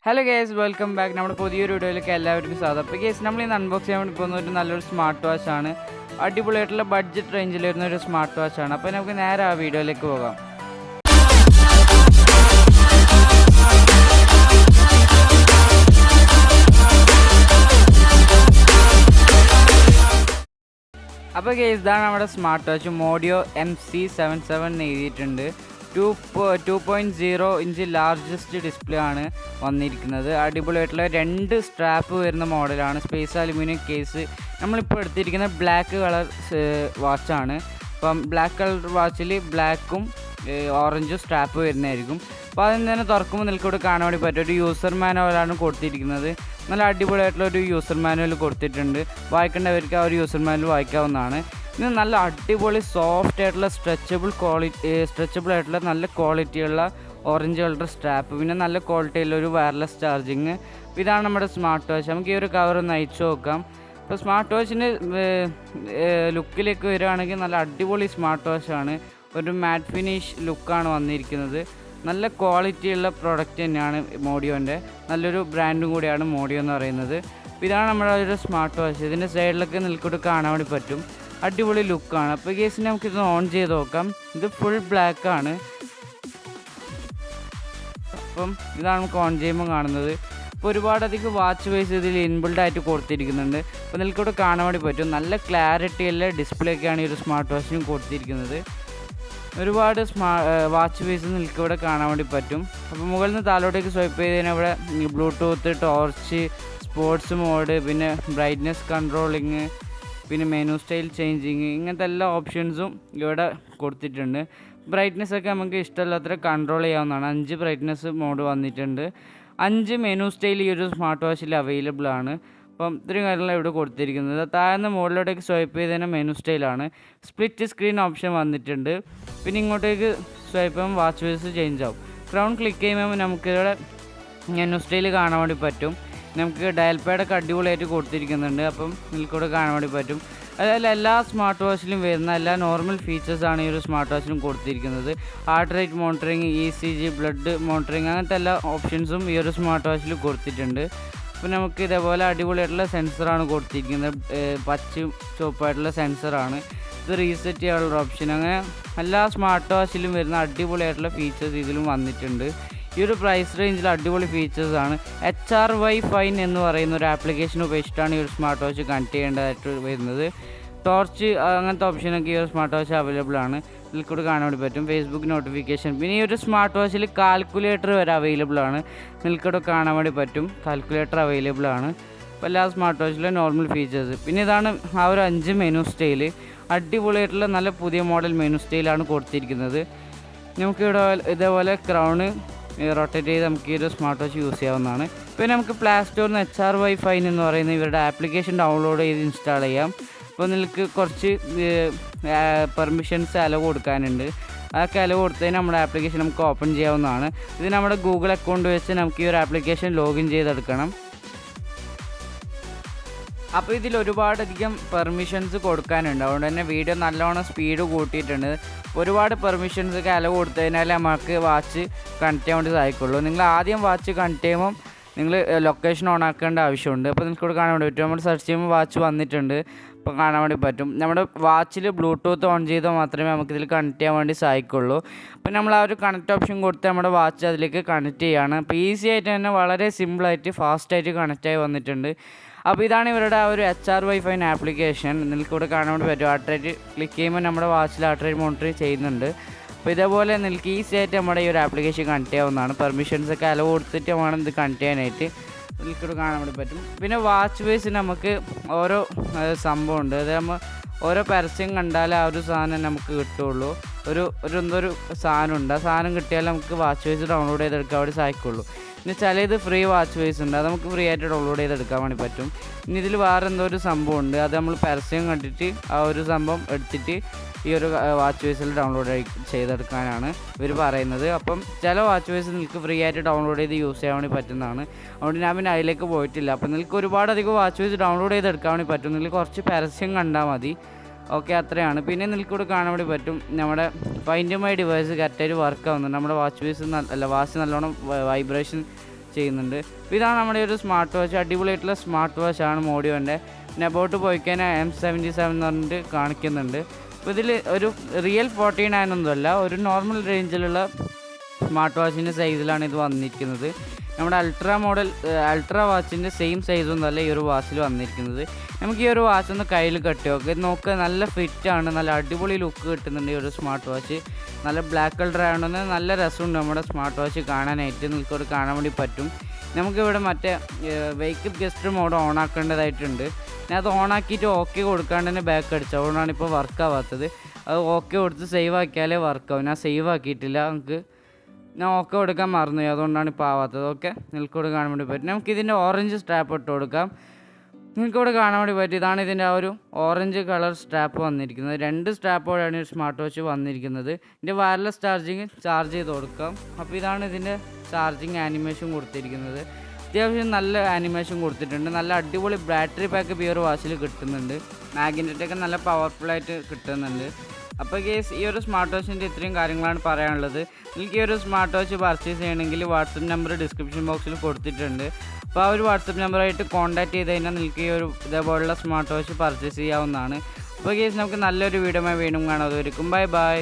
Hello guys, welcome back. നമ്മുടെ പുതിയൊരു വീഡിയോയിലേക്ക് എല്ലാവർക്കും സ്വാഗതം. അപ്പോൾ ഗേസ്, നമ്മൾ ഇന്ന് അൺബോക്സ് ചെയ്യാൻ വേണ്ടി പോകുന്ന ഒരു നല്ലൊരു സ്മാർട്ട് വാച്ചാണ്. അടിപൊളിയായിട്ടുള്ള ബഡ്ജറ്റ് റേഞ്ചിൽ വരുന്ന ഒരു സ്മാർട്ട് വാച്ചാണ്. അപ്പോൾ നമുക്ക് നേരെ ആ വീഡിയോയിലേക്ക് പോകാം. അപ്പോൾ ഗേസ്, ഇതാണ് നമ്മുടെ സ്മാർട്ട് വാച്ച്. മോഡിയോ MC77 എഴുതിയിട്ടുണ്ട്. 2.0 ഇഞ്ച് ലാർജസ്റ്റ് ഡിസ്പ്ലേ ആണ് വന്നിരിക്കുന്നത്. അടിപൊളിയായിട്ടുള്ള 2 സ്ട്രാപ്പ് വരുന്ന മോഡലാണ്. Space aluminium case. നമ്മളിപ്പോൾ എടുത്തിരിക്കുന്ന ബ്ലാക്ക് കളർ വാച്ചാണ്. അപ്പം ബ്ലാക്ക് കളർ വാച്ചിൽ ബ്ലാക്കും ഓറഞ്ചും സ്ട്രാപ്പ് വരുന്നതായിരിക്കും. അപ്പോൾ അതിൽ തന്നെ തുറക്കുമ്പോൾ നിൽക്കൂടെ കാണാൻ വേണ്ടി പറ്റും. ഒരു യൂസർ മാനുവലാണ് കൊടുത്തിരിക്കുന്നത്. നല്ല അടിപൊളിയായിട്ടുള്ള ഒരു യൂസർ മാനുവൽ കൊടുത്തിട്ടുണ്ട്. വായിക്കേണ്ടവർക്ക് ആ ഒരു യൂസർ മാനുവൽ വായിക്കാവുന്നതാണ്. ഇത് നല്ല അടിപൊളി സോഫ്റ്റ് ആയിട്ടുള്ള സ്ട്രെച്ചബിൾ ആയിട്ടുള്ള നല്ല ക്വാളിറ്റിയുള്ള ഓറഞ്ച് കളർ സ്ട്രാപ്പ്, പിന്നെ നല്ല ക്വാളിറ്റിയുള്ള ഒരു വയർലെസ് ചാർജിങ്. ഇതാണ് നമ്മുടെ സ്മാർട്ട് വാച്ച്. നമുക്ക് ഈ ഒരു കവർ ഒന്ന് അയച്ചു നോക്കാം. അപ്പോൾ സ്മാർട്ട് വാച്ചിൻ്റെ ലുക്കിലേക്ക് വരികയാണെങ്കിൽ നല്ല അടിപൊളി സ്മാർട്ട് വാച്ചാണ്. ഒരു മാറ്റ് ഫിനിഷ് ലുക്കാണ് വന്നിരിക്കുന്നത്. നല്ല ക്വാളിറ്റിയുള്ള പ്രൊഡക്റ്റ് തന്നെയാണ് മോഡിയോൻ്റെ. നല്ലൊരു ബ്രാൻഡും കൂടിയാണ് മോഡിയോ എന്ന് പറയുന്നത്. ഇതാണ് നമ്മുടെ ഒരു സ്മാർട്ട് വാച്ച്. ഇതിൻ്റെ സൈഡിലൊക്കെ നിൽക്കൂട്ട് കാണാൻ വേണ്ടി പറ്റും. അടിപൊളി ലുക്കാണ്. അപ്പോൾ കേസിന് നമുക്കിത് ഓൺ ചെയ്ത് നോക്കാം. ഇത് ഫുൾ ബ്ലാക്ക് ആണ്. അപ്പം ഇതാണ് നമുക്ക് ഓൺ ചെയ്യുമ്പോൾ കാണുന്നത്. അപ്പോൾ ഒരുപാടധികം വാച്ച് വൈസ് ഇതിൽ ഇൻബിൽഡ് ആയിട്ട് കൊടുത്തിരിക്കുന്നുണ്ട്. അപ്പോൾ നിങ്ങൾക്കിവിടെ കാണാൻ വേണ്ടി പറ്റും. നല്ല ക്ലാരിറ്റിയുള്ള ഡിസ്പ്ലേ ഒക്കെയാണ് ഈ ഒരു സ്മാർട്ട് വാച്ചിനും കൊടുത്തിരിക്കുന്നത്. ഒരുപാട് വാച്ച് വൈസ് നിങ്ങൾക്കിവിടെ കാണാൻ വേണ്ടി പറ്റും. അപ്പോൾ മുകളിൽ നിന്ന് താഴോട്ടേക്ക് സ്വൈപ്പ് ചെയ്തതിന് ഇവിടെ ബ്ലൂടൂത്ത്, ടോർച്ച്, സ്പോർട്സ് മോഡ്, പിന്നെ ബ്രൈറ്റ്നെസ് കൺട്രോളിങ്, പിന്നെ മെനു സ്റ്റൈൽ ചേഞ്ചിങ്, ഇങ്ങനത്തെ എല്ലാ ഓപ്ഷൻസും ഇവിടെ കൊടുത്തിട്ടുണ്ട്. ബ്രൈറ്റ്നെസ് ഒക്കെ നമുക്ക് ഇഷ്ടമല്ലാത്ര കൺട്രോൾ ചെയ്യാവുന്നതാണ്. 5 ബ്രൈറ്റ്നെസ് മോഡ് വന്നിട്ടുണ്ട്. 5 മെനു സ്റ്റൈൽ ഈ ഒരു സ്മാർട്ട് വാച്ചിൽ അവൈലബിൾ ആണ്. അപ്പം ഇത്രയും കാര്യങ്ങളാണ് ഇവിടെ കൊടുത്തിരിക്കുന്നത്. താഴ്ന്ന മുകളിലോട്ടേക്ക് സ്വൈപ്പ് ചെയ്തതിന് മെനു സ്റ്റൈലാണ്. സ്പ്ലിറ്റ് സ്ക്രീൻ ഓപ്ഷൻ വന്നിട്ടുണ്ട്. പിന്നെ ഇങ്ങോട്ടേക്ക് സ്വൈപ്പ് ചെയ്യുമ്പോൾ വാച്ച് ഫേസ് ചേഞ്ച് ആവും. ക്രൗൺ ക്ലിക്ക് ചെയ്യുമ്പോൾ നമുക്കിവിടെ മെനു സ്റ്റൈൽ കാണാൻ വേണ്ടി പറ്റും. നമുക്ക് ഡയൽ പാഡൊക്കെ അടിപൊളിയായിട്ട് കൊടുത്തിരിക്കുന്നുണ്ട്. അപ്പം നിങ്ങൾക്കൂടെ കാണാൻ വേണ്ടി പറ്റും. അതായത് എല്ലാ സ്മാർട്ട് വാച്ചിലും വരുന്ന എല്ലാ നോർമൽ ഫീച്ചേഴ്സാണ് ഈ ഒരു സ്മാർട്ട് വാച്ചിലും കൊടുത്തിരിക്കുന്നത്. Heart rate monitoring, ECG, blood monitoring, അങ്ങനത്തെ എല്ലാ ഓപ്ഷൻസും ഈ ഒരു സ്മാർട്ട് വാച്ചിൽ കൊടുത്തിട്ടുണ്ട്. അപ്പോൾ നമുക്ക് ഇതേപോലെ അടിപൊളിയായിട്ടുള്ള സെൻസറാണ് കൊടുത്തിരിക്കുന്നത്. പച്ചയും ചുവപ്പായിട്ടുള്ള സെൻസറാണ്. ഇത് റീസെറ്റ് ചെയ്യാനുള്ള ഓപ്ഷൻ. അങ്ങനെ എല്ലാ സ്മാർട്ട് വാച്ചിലും വരുന്ന അടിപൊളിയായിട്ടുള്ള ഫീച്ചേഴ്സ് ഇതിലും വന്നിട്ടുണ്ട്. ഈ ഒരു പ്രൈസ് റേഞ്ചിൽ അടിപൊളി ഫീച്ചേഴ്സാണ്. HRY എന്ന് പറയുന്ന ഒരു ആപ്ലിക്കേഷൻ ഉപയോഗിച്ചിട്ടാണ് ഈ ഒരു സ്മാർട്ട് വാച്ച് കണക്ട് ചെയ്യേണ്ടതായിട്ട് വരുന്നത്. ടോർച്ച് അങ്ങനത്തെ ഓപ്ഷനൊക്കെ ഈ ഒരു സ്മാർട്ട് വാച്ച് അവൈലബിൾ ആണ്. ഇതിൽ കൂടെ കാണാൻ വേണ്ടി പറ്റും. ഫേസ്ബുക്ക് നോട്ടിഫിക്കേഷൻ, പിന്നെ ഈ ഒരു സ്മാർട്ട് വാച്ചിൽ കാൽക്കുലേറ്റർ വരെ അവൈലബിൾ ആണ്. നിങ്ങൾക്കിവിടെ കാണാൻ വേണ്ടി പറ്റും. കാൽക്കുലേറ്റർ അവൈലബിൾ ആണ്. അപ്പോൾ എല്ലാ സ്മാർട്ട് വാച്ചിലെ നോർമൽ ഫീച്ചേഴ്സ്. പിന്നെ ഇതാണ് ആ ഒരു 5 മെനു സ്റ്റൈൽ. അടിപൊളിയായിട്ടുള്ള നല്ല പുതിയ മോഡൽ മെനു സ്റ്റൈലാണ് കൊടുത്തിരിക്കുന്നത്. നമുക്കിവിടെ ഇതേപോലെ ക്രൗണ് റൊട്ടേറ്റ് ചെയ്ത് നമുക്ക് ഈ ഒരു സ്മാർട്ട് വാച്ച് യൂസ് ചെയ്യാവുന്നതാണ്. പിന്നെ നമുക്ക് പ്ലേ സ്റ്റോറിൽ നിന്ന് HRY എന്ന് പറയുന്ന ഇവരുടെ ആപ്ലിക്കേഷൻ ഡൗൺലോഡ് ചെയ്ത് ഇൻസ്റ്റാൾ ചെയ്യാം. അപ്പോൾ നിങ്ങൾക്ക് കുറച്ച് പെർമിഷൻസ് അലവ് കൊടുക്കാനുണ്ട്. അതൊക്കെ അലവ് കൊടുത്തതിന് നമ്മുടെ ആപ്ലിക്കേഷൻ നമുക്ക് ഓപ്പൺ ചെയ്യാവുന്നതാണ്. ഇത് നമ്മുടെ ഗൂഗിൾ അക്കൗണ്ട് വെച്ച് നമുക്ക് ഈ ഒരു ആപ്ലിക്കേഷൻ ലോഗിൻ ചെയ്തെടുക്കണം. അപ്പോൾ ഇതിൽ ഒരുപാടധികം പെർമിഷൻസ് കൊടുക്കാനുണ്ട്. അതുകൊണ്ട് തന്നെ വീഡിയോ നല്ലോണം സ്പീഡ് കൂട്ടിയിട്ടുണ്ട്. ഒരുപാട് പെർമിഷൻസൊക്കെ അലവ് കൊടുത്തതിനാൽ നമുക്ക് വാച്ച് കണക്ട് ചെയ്യാൻ വേണ്ടി സാധിക്കുള്ളൂ. നിങ്ങൾ ആദ്യം വാച്ച് കണക്ട് ചെയ്യുമ്പം നിങ്ങൾ ലൊക്കേഷൻ ഓൺ ആക്കേണ്ട ആവശ്യമുണ്ട്. അപ്പോൾ നിങ്ങൾക്ക് കാണാൻ വേണ്ടി പറ്റും. നമ്മൾ സെർച്ച് ചെയ്യുമ്പോൾ വാച്ച് വന്നിട്ടുണ്ട്. അപ്പോൾ കാണാൻ വേണ്ടി പറ്റും. നമ്മുടെ വാച്ചിൽ ബ്ലൂടൂത്ത് ഓൺ ചെയ്താൽ മാത്രമേ നമുക്കിതിൽ കണക്ട് ചെയ്യാൻ വേണ്ടി സാധിക്കുള്ളൂ. അപ്പോൾ നമ്മൾ ആ ഒരു കണക്ട് ഓപ്ഷൻ കൊടുത്ത് നമ്മുടെ വാച്ച് അതിലേക്ക് കണക്ട് ചെയ്യുകയാണ്. അപ്പോൾ ഈസി ആയിട്ട് തന്നെ വളരെ സിമ്പിളായിട്ട് ഫാസ്റ്റായിട്ട് കണക്റ്റായി വന്നിട്ടുണ്ട്. അപ്പോൾ ഇതാണ് ഇവരുടെ ആ ഒരു HRY ആപ്ലിക്കേഷൻ. നിങ്ങൾക്കിവിടെ കാണാൻ വേണ്ടി പറ്റും. ഹാർട്ട് റേറ്റ് ക്ലിക്ക് ചെയ്യുമ്പോൾ നമ്മുടെ വാച്ചിൽ ഹാർട്ട് റേറ്റ് മോണിറ്ററിങ് ചെയ്യുന്നുണ്ട്. അപ്പോൾ ഇതേപോലെ നിങ്ങൾക്ക് ഈസി ആയിട്ട് നമ്മുടെ ഈ ഒരു ആപ്ലിക്കേഷൻ കണക്ട് ചെയ്യാവുന്നതാണ്. പെർമിഷൻസൊക്കെ അലവ് കൊടുത്തിട്ട് വേണം ഇത് കണക്ട് ചെയ്യാനായിട്ട്. നിങ്ങൾക്കിവിടെ കാണാൻ വേണ്ടി പറ്റും. പിന്നെ വാച്ച് വൈസ് നമുക്ക് ഓരോ സംഭവമുണ്ട്. അത് നമ്മൾ ഓരോ പരസ്യം കണ്ടാൽ ആ ഒരു സാധനം നമുക്ക് കിട്ടുള്ളൂ. എന്തൊരു സാധനമുണ്ട്. ആ സാധനം കിട്ടിയാൽ നമുക്ക് വാച്ച് വൈസ് ഡൗൺലോഡ് ചെയ്തെടുക്കാൻ വേണ്ടി സാധിക്കുള്ളൂ. പിന്നെ ചിലത് ഫ്രീ വാച്ച് വൈസ് ഉണ്ട്. അത് നമുക്ക് ഫ്രീ ആയിട്ട് ഡൗൺലോഡ് ചെയ്തെടുക്കാൻ വേണ്ടി പറ്റും. ഇനി ഇതിൽ വേറെ എന്തോ ഒരു സംഭവമുണ്ട്. അത് നമ്മൾ പരസ്യം കണ്ടിട്ട് ആ ഒരു സംഭവം എടുത്തിട്ട് ഈ ഒരു വാച്ച് വൈസിൽ ഡൗൺലോഡ് ചെയ്തെടുക്കാനാണ് ഇവർ പറയുന്നത്. അപ്പം ചില വാച്ച് വൈസ് നിങ്ങൾക്ക് ഫ്രീ ആയിട്ട് ഡൗൺലോഡ് ചെയ്ത് യൂസ് ചെയ്യാൻ വേണ്ടി പറ്റുന്നതാണ്. അതുകൊണ്ട് ഞാൻ പിന്നെ അതിലേക്ക് പോയിട്ടില്ല. അപ്പം നിങ്ങൾക്ക് ഒരുപാടധികം വാച്ച് വൈസ് ഡൗൺലോഡ് ചെയ്തെടുക്കാൻ വേണ്ടി പറ്റും. നിങ്ങൾ കുറച്ച് പരസ്യം കണ്ടാൽ മതി. ഓക്കെ, അത്രയാണ്. പിന്നെ നിങ്ങൾക്കിവിടെ കാണാൻ വേണ്ടി പറ്റും നമ്മുടെ ഫൈൻഡ് മൈ ഡിവൈസ് കറക്റ്റായിട്ട് വർക്ക് ആവുന്നുണ്ട്. നമ്മുടെ വാച്ച് വൈസ് വാച്ച് നല്ലോണം വൈബ്രേഷൻ ചെയ്യുന്നുണ്ട്. അപ്പോൾ ഇതാണ് നമ്മുടെ ഒരു സ്മാർട്ട് വാച്ച്. അടിപൊളിയായിട്ടുള്ള സ്മാർട്ട് വാച്ചാണ് മോഡിയോൻ്റെ. പിന്നെ അബൌട്ട് പോയി കഴിഞ്ഞാൽ M77 എന്ന് പറഞ്ഞിട്ട് കാണിക്കുന്നുണ്ട്. അപ്പോൾ ഇതിൽ ഒരു റിയൽ 49 ഒന്നുമല്ല, ഒരു നോർമൽ റേഞ്ചിലുള്ള സ്മാർട്ട് വാച്ചിൻ്റെ സൈസിലാണ് ഇത് വന്നിരിക്കുന്നത്. നമ്മുടെ അൾട്രാ വാച്ചിൻ്റെ സെയിം സൈസൊന്നുമല്ല ഈ ഒരു വാച്ചിൽ വന്നിരിക്കുന്നത്. നമുക്ക് ഈ ഒരു വാച്ച് ഒന്ന് കയ്യിൽ കെട്ടി നോക്കുക. ഇത് നോക്കുക, നല്ല ഫിറ്റാണ്, നല്ല അടിപൊളി ലുക്ക് കിട്ടുന്നുണ്ട് ഈ ഒരു സ്മാർട്ട് വാച്ച്. നല്ല ബ്ലാക്ക് കളർ ആയതുകൊണ്ട് നല്ല രസമുണ്ട് നമ്മുടെ സ്മാർട്ട് വാച്ച് കാണാനായിട്ട്. നിങ്ങൾക്കവിടെ കാണാൻ വേണ്ടി പറ്റും. നമുക്കിവിടെ മറ്റേ വേക്കപ്പ് ഗസ്റ്റ് മോഡ് ഓൺ ആക്കേണ്ടതായിട്ടുണ്ട്. ഞാൻ അത് ഓണാക്കിയിട്ട് ഓക്കെ കൊടുക്കാണ്ട് തന്നെ ബാക്ക് അടിച്ചു, അതുകൊണ്ടാണ് ഇപ്പോൾ വർക്ക് ആവാത്തത്. അത് ഓക്കെ കൊടുത്ത് സേവ് ആക്കിയാലേ വർക്കാവും. ഞാൻ സേവ് ആക്കിയിട്ടില്ല, ഞാൻ ഓക്കെ കൊടുക്കാൻ മറന്നു, അതുകൊണ്ടാണ് ഇപ്പോൾ ആവാത്തത്. ഓക്കെ, നിങ്ങൾക്കിവിടെ കാണാൻ വേണ്ടി പറ്റും. നമുക്കിതിൻ്റെ ഓറഞ്ച് സ്ട്രാപ്പ് ഇട്ട് കൊടുക്കാം. നിങ്ങൾക്കിവിടെ കാണാൻ വേണ്ടി പറ്റും. ഇതാണ് ഇതിൻ്റെ ആ ഒരു ഓറഞ്ച് കളർ സ്ട്രാപ്പ് വന്നിരിക്കുന്നത്. 2 സ്ട്രാപ്പോടെയാണ് ഈ സ്മാർട്ട് വാച്ച് വന്നിരിക്കുന്നത്. ഇതിൻ്റെ വയർലെസ് ചാർജ് ചെയ്ത് കൊടുക്കാം. അപ്പോൾ ഇതാണ് ഇതിൻ്റെ ചാർജിങ് ആനിമേഷൻ കൊടുത്തിരിക്കുന്നത്. അത്യാവശ്യം നല്ല ആനിമേഷൻ കൊടുത്തിട്ടുണ്ട്. നല്ല അടിപൊളി ബാറ്ററി ബാക്കപ്പ് ഈ ഒരു വാച്ചിൽ കിട്ടുന്നുണ്ട്. മാഗ്നറ്റൊക്കെ നല്ല പവർഫുള്ളായിട്ട് കിട്ടുന്നുണ്ട്. അപ്പോൾ കേസ് ഈ ഒരു സ്മാർട്ട് വാച്ചിൻ്റെ ഇത്രയും കാര്യങ്ങളാണ് പറയാനുള്ളത്. നിങ്ങൾക്ക് ഈ ഒരു സ്മാർട്ട് വാച്ച് പർച്ചേസ് ചെയ്യണമെങ്കിൽ വാട്സപ്പ് നമ്പർ ഡിസ്ക്രിപ്ഷൻ ബോക്സിൽ കൊടുത്തിട്ടുണ്ട്. അപ്പോൾ ആ ഒരു വാട്സപ്പ് നമ്പറായിട്ട് കോൺടാക്ട് ചെയ്ത് കഴിഞ്ഞാൽ നിങ്ങൾക്ക് ഈ ഒരു ഇതേപോലുള്ള സ്മാർട്ട് വാച്ച് പർച്ചേസ് ചെയ്യാവുന്നതാണ്. അപ്പോൾ കേസ് നമുക്ക് നല്ലൊരു വീഡിയോ വീണ്ടും കാണാം. അതുവരെയും ബൈ ബൈ.